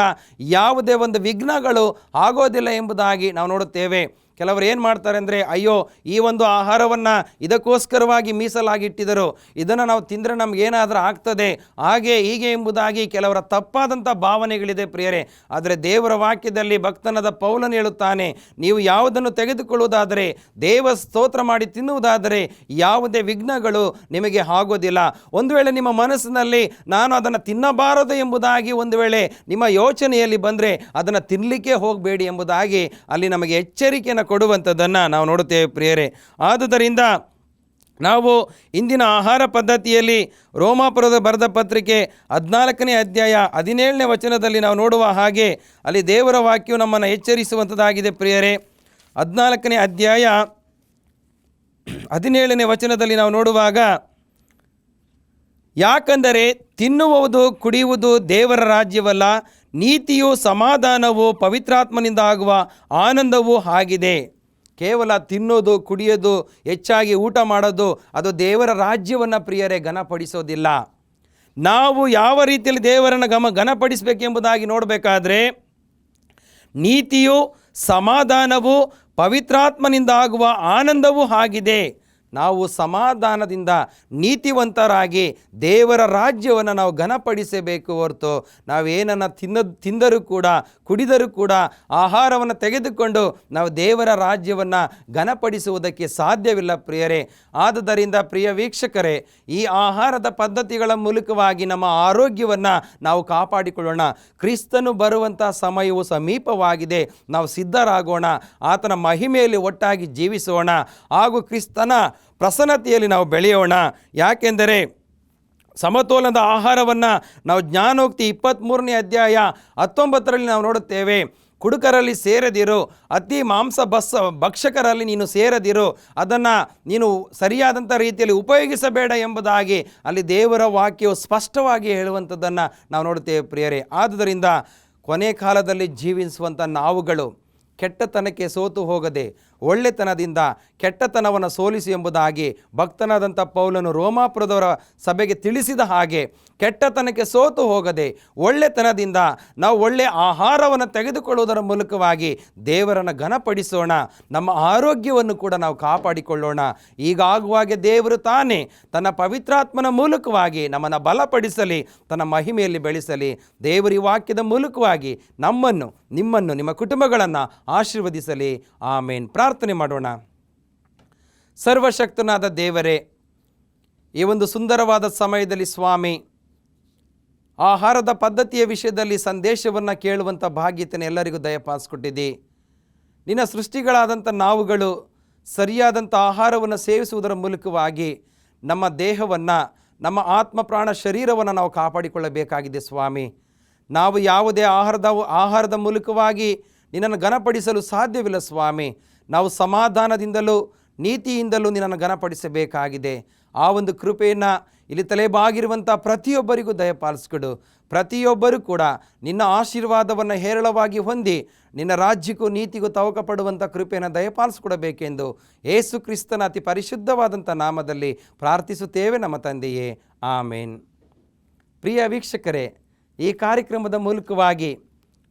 ಯಾವುದೇ ಒಂದು ವಿಘ್ನಗಳು ಆಗೋದಿಲ್ಲ ಎಂಬುದಾಗಿ ನಾವು ನೋಡುತ್ತೇವೆ. ಕೆಲವರು ಏನು ಮಾಡ್ತಾರೆ ಅಂದರೆ, ಅಯ್ಯೋ ಈ ಒಂದು ಆಹಾರವನ್ನು ಇದಕ್ಕೋಸ್ಕರವಾಗಿ ಮೀಸಲಾಗಿಟ್ಟಿದ್ದರು, ಇದನ್ನು ನಾವು ತಿಂದರೆ ನಮಗೇನಾದರೂ ಆಗ್ತದೆ, ಹಾಗೆ ಹೀಗೆ ಎಂಬುದಾಗಿ ಕೆಲವರ ತಪ್ಪಾದಂಥ ಭಾವನೆಗಳಿದೆ ಪ್ರಿಯರೇ. ಆದರೆ ದೇವರ ವಾಕ್ಯದಲ್ಲಿ ಭಕ್ತನಾದ ಪೌಲನು ಹೇಳುತ್ತಾನೆ, ನೀವು ಯಾವುದನ್ನು ತೆಗೆದುಕೊಳ್ಳುವುದಾದರೆ, ದೇವ ಸ್ತೋತ್ರ ಮಾಡಿ ತಿನ್ನುವುದಾದರೆ ಯಾವುದೇ ವಿಘ್ನಗಳು ನಿಮಗೆ ಆಗೋದಿಲ್ಲ. ಒಂದು ವೇಳೆ ನಿಮ್ಮ ಮನಸ್ಸಿನಲ್ಲಿ ನಾನು ಅದನ್ನು ತಿನ್ನಬಾರದು ಎಂಬುದಾಗಿ ಒಂದು ವೇಳೆ ನಿಮ್ಮ ಯೋಚನೆಯಲ್ಲಿ ಬಂದರೆ ಅದನ್ನು ತಿನ್ನಲಿಕ್ಕೆ ಹೋಗಬೇಡಿ ಎಂಬುದಾಗಿ ಅಲ್ಲಿ ನಮಗೆ ಎಚ್ಚರಿಕೆಯನ್ನು ಕೊಡುವಂಥದ್ದನ್ನು ನಾವು ನೋಡುತ್ತೇವೆ ಪ್ರಿಯರೇ. ಆದುದರಿಂದ ನಾವು ಇಂದಿನ ಆಹಾರ ಪದ್ಧತಿಯಲ್ಲಿ ರೋಮಾಪುರದ ಬರೆದ ಪತ್ರಿಕೆ 14ನೇ ಅಧ್ಯಾಯ 17ನೇ ವಚನದಲ್ಲಿ ನಾವು ನೋಡುವ ಹಾಗೆ ಅಲ್ಲಿ ದೇವರ ವಾಕ್ಯವು ನಮ್ಮನ್ನು ಎಚ್ಚರಿಸುವಂಥದ್ದಾಗಿದೆ ಪ್ರಿಯರೇ. 14ನೇ ಅಧ್ಯಾಯ 17ನೇ ವಚನದಲ್ಲಿ ನಾವು ನೋಡುವಾಗ, ಯಾಕಂದರೆ ತಿನ್ನುವುದು ಕುಡಿಯುವುದು ದೇವರ ರಾಜ್ಯವಲ್ಲ, ನೀತಿಯು ಸಮಾಧಾನವು ಪವಿತ್ರಾತ್ಮನಿಂದ ಆಗುವ ಆನಂದವೂ ಆಗಿದೆ. ಕೇವಲ ತಿನ್ನೋದು, ಕುಡಿಯೋದು, ಹೆಚ್ಚಾಗಿ ಊಟ ಮಾಡೋದು ಅದು ದೇವರ ರಾಜ್ಯವನ್ನು ಪ್ರಿಯರೇ ಘನಪಡಿಸೋದಿಲ್ಲ. ನಾವು ಯಾವ ರೀತಿಯಲ್ಲಿ ದೇವರನ್ನು ಘನಪಡಿಸಬೇಕೆಂಬುದಾಗಿ ನೋಡಬೇಕಾದ್ರೆ, ನೀತಿಯು ಸಮಾಧಾನವು ಪವಿತ್ರಾತ್ಮನಿಂದ ಆಗುವ ಆನಂದವೂ ಆಗಿದೆ. ನಾವು ಸಮಾಧಾನದಿಂದ ನೀತಿವಂತರಾಗಿ ದೇವರ ರಾಜ್ಯವನ್ನು ನಾವು ಘನಪಡಿಸಬೇಕು ಹೊರತು ನಾವೇನನ್ನು ತಿಂದರೂ ಕೂಡ ಕುಡಿದರೂ ಕೂಡ ಆಹಾರವನ್ನು ತೆಗೆದುಕೊಂಡು ನಾವು ದೇವರ ರಾಜ್ಯವನ್ನು ಘನಪಡಿಸುವುದಕ್ಕೆ ಸಾಧ್ಯವಿಲ್ಲ ಪ್ರಿಯರೇ. ಆದುದರಿಂದ ಪ್ರಿಯ ವೀಕ್ಷಕರೇ, ಈ ಆಹಾರದ ಪದ್ಧತಿಗಳ ಮೂಲಕವಾಗಿ ನಮ್ಮ ಆರೋಗ್ಯವನ್ನು ನಾವು ಕಾಪಾಡಿಕೊಳ್ಳೋಣ. ಕ್ರಿಸ್ತನು ಬರುವಂಥ ಸಮಯವು ಸಮೀಪವಾಗಿದೆ. ನಾವು ಸಿದ್ಧರಾಗೋಣ, ಆತನ ಮಹಿಮೆಯಲ್ಲಿ ಒಟ್ಟಾಗಿ ಜೀವಿಸೋಣ ಹಾಗೂ ಕ್ರಿಸ್ತನ ಪ್ರಸನ್ನತೆಯಲ್ಲಿ ನಾವು ಬೆಳೆಯೋಣ. ಯಾಕೆಂದರೆ ಸಮತೋಲನದ ಆಹಾರವನ್ನು ನಾವು ಜ್ಞಾನೋಕ್ತಿ 23ನೇ ಅಧ್ಯಾಯ 19ರಲ್ಲಿ ನಾವು ನೋಡುತ್ತೇವೆ. ಕುಡುಕರಲ್ಲಿ ಸೇರದಿರು, ಅತಿ ಭಕ್ಷಕರಲ್ಲಿ ನೀನು ಸೇರದಿರು, ಅದನ್ನು ನೀನು ಸರಿಯಾದಂಥ ರೀತಿಯಲ್ಲಿ ಉಪಯೋಗಿಸಬೇಡ ಎಂಬುದಾಗಿ ಅಲ್ಲಿ ದೇವರ ವಾಕ್ಯವು ಸ್ಪಷ್ಟವಾಗಿ ಹೇಳುವಂಥದ್ದನ್ನು ನಾವು ನೋಡುತ್ತೇವೆ ಪ್ರಿಯರೇ. ಆದುದರಿಂದ ಕೊನೆ ಕಾಲದಲ್ಲಿ ಜೀವಿಸುವಂಥ ನಾವುಗಳು ಕೆಟ್ಟತನಕ್ಕೆ ಸೋತು ಹೋಗದೆ ಒಳ್ಳೆತನದಿಂದ ಕೆಟ್ಟತನವನ್ನು ಸೋಲಿಸಿ ಎಂಬುದಾಗಿ ಭಕ್ತನಾದಂಥ ಪೌಲನು ರೋಮಾಪುರದವರ ಸಭೆಗೆ ತಿಳಿಸಿದ ಹಾಗೆ, ಕೆಟ್ಟತನಕ್ಕೆ ಸೋತು ಹೋಗದೆ ಒಳ್ಳೆತನದಿಂದ ನಾವು ಒಳ್ಳೆಯ ಆಹಾರವನ್ನು ತೆಗೆದುಕೊಳ್ಳುವುದರ ಮೂಲಕವಾಗಿ ದೇವರನ್ನು ಘನಪಡಿಸೋಣ. ನಮ್ಮ ಆರೋಗ್ಯವನ್ನು ಕೂಡ ನಾವು ಕಾಪಾಡಿಕೊಳ್ಳೋಣ. ಹೀಗಾಗುವಾಗೆ ದೇವರು ತಾನೇ ತನ್ನ ಪವಿತ್ರಾತ್ಮನ ಮೂಲಕವಾಗಿ ನಮ್ಮನ್ನು ಬಲಪಡಿಸಲಿ, ತನ್ನ ಮಹಿಮೆಯಲ್ಲಿ ಬೆಳೆಸಲಿ. ದೇವರ ಈ ವಾಕ್ಯದ ಮೂಲಕವಾಗಿ ನಮ್ಮನ್ನು, ನಿಮ್ಮನ್ನು, ನಿಮ್ಮ ಕುಟುಂಬಗಳನ್ನು ಆಶೀರ್ವದಿಸಲಿ. ಆಮೇನ್. ಪ್ರಾರ್ಥನೆ ಮಾಡೋಣ. ಸರ್ವಶಕ್ತನಾದ ದೇವರೇ, ಈ ಒಂದು ಸುಂದರವಾದ ಸಮಯದಲ್ಲಿ ಸ್ವಾಮಿ, ಆಹಾರದ ಪದ್ಧತಿಯ ವಿಷಯದಲ್ಲಿ ಸಂದೇಶವನ್ನು ಕೇಳುವಂಥ ಭಾಗ್ಯತೆಯನ್ನು ಎಲ್ಲರಿಗೂ ದಯಪಾಲಿಸಿಕೊಟ್ಟಿದ್ದಿ. ನಿನ್ನ ಸೃಷ್ಟಿಗಳಾದಂಥ ನಾವುಗಳು ಸರಿಯಾದಂಥ ಆಹಾರವನ್ನು ಸೇವಿಸುವುದರ ಮೂಲಕವಾಗಿ ನಮ್ಮ ದೇಹವನ್ನು, ನಮ್ಮ ಆತ್ಮ ಪ್ರಾಣ ಶರೀರವನ್ನು ನಾವು ಕಾಪಾಡಿಕೊಳ್ಳಬೇಕಾಗಿದೆ ಸ್ವಾಮಿ. ನಾವು ಯಾವುದೇ ಆಹಾರದ ಮೂಲಕವಾಗಿ ನಿನ್ನನ್ನು ಘನಪಡಿಸಲು ಸಾಧ್ಯವಿಲ್ಲ ಸ್ವಾಮಿ. ನಾವು ಸಮಾಧಾನದಿಂದಲೂ ನೀತಿಯಿಂದಲೂ ನಿನ್ನನ್ನು ಘನಪಡಿಸಬೇಕಾಗಿದೆ. ಆ ಒಂದು ಕೃಪೆಯನ್ನು ಇಲ್ಲಿ ತಲೆಬಾಗಿರುವಂಥ ಪ್ರತಿಯೊಬ್ಬರಿಗೂ ದಯಪಾಲಿಸಿಕೊಡು. ಪ್ರತಿಯೊಬ್ಬರೂ ಕೂಡ ನಿನ್ನ ಆಶೀರ್ವಾದವನ್ನು ಹೇರಳವಾಗಿ ಹೊಂದಿ ನಿನ್ನ ರಾಜ್ಯಕ್ಕೂ ನೀತಿಗೂ ತವಕ ಪಡುವಂಥ ಕೃಪೆಯನ್ನು ದಯಪಾಲಿಸಿಕೊಡಬೇಕೆಂದು ಯೇಸು ಕ್ರಿಸ್ತನ ಅತಿ ಪರಿಶುದ್ಧವಾದಂಥ ನಾಮದಲ್ಲಿ ಪ್ರಾರ್ಥಿಸುತ್ತೇವೆ ನಮ್ಮ ತಂದೆಯೇ. ಆಮೇನ್. ಪ್ರಿಯ ವೀಕ್ಷಕರೇ, ಈ ಕಾರ್ಯಕ್ರಮದ ಮೂಲಕವಾಗಿ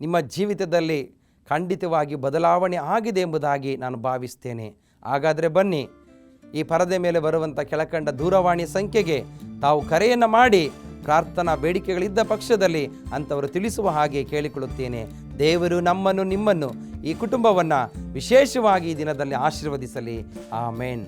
ನಿಮ್ಮ ಜೀವಿತದಲ್ಲಿ ಖಂಡಿತವಾಗಿ ಬದಲಾವಣೆ ಆಗಿದೆ ಎಂಬುದಾಗಿ ನಾನು ಭಾವಿಸ್ತೇನೆ. ಹಾಗಾದರೆ ಬನ್ನಿ, ಈ ಪರದೆ ಮೇಲೆ ಬರುವಂಥ ಕೆಳಕಂಡ ದೂರವಾಣಿ ಸಂಖ್ಯೆಗೆ ತಾವು ಕರೆಯನ್ನು ಮಾಡಿ ಪ್ರಾರ್ಥನಾ ಬೇಡಿಕೆಗಳಿದ್ದ ಪಕ್ಷದಲ್ಲಿ ಅಂಥವರು ತಿಳಿಸುವ ಹಾಗೆ ಕೇಳಿಕೊಳ್ಳುತ್ತೇನೆ. ದೇವರು ನಮ್ಮನ್ನು, ನಿಮ್ಮನ್ನು, ಈ ಕುಟುಂಬವನ್ನು ವಿಶೇಷವಾಗಿ ಈ ದಿನದಲ್ಲಿ ಆಶೀರ್ವದಿಸಲಿ. ಆಮೇನ್.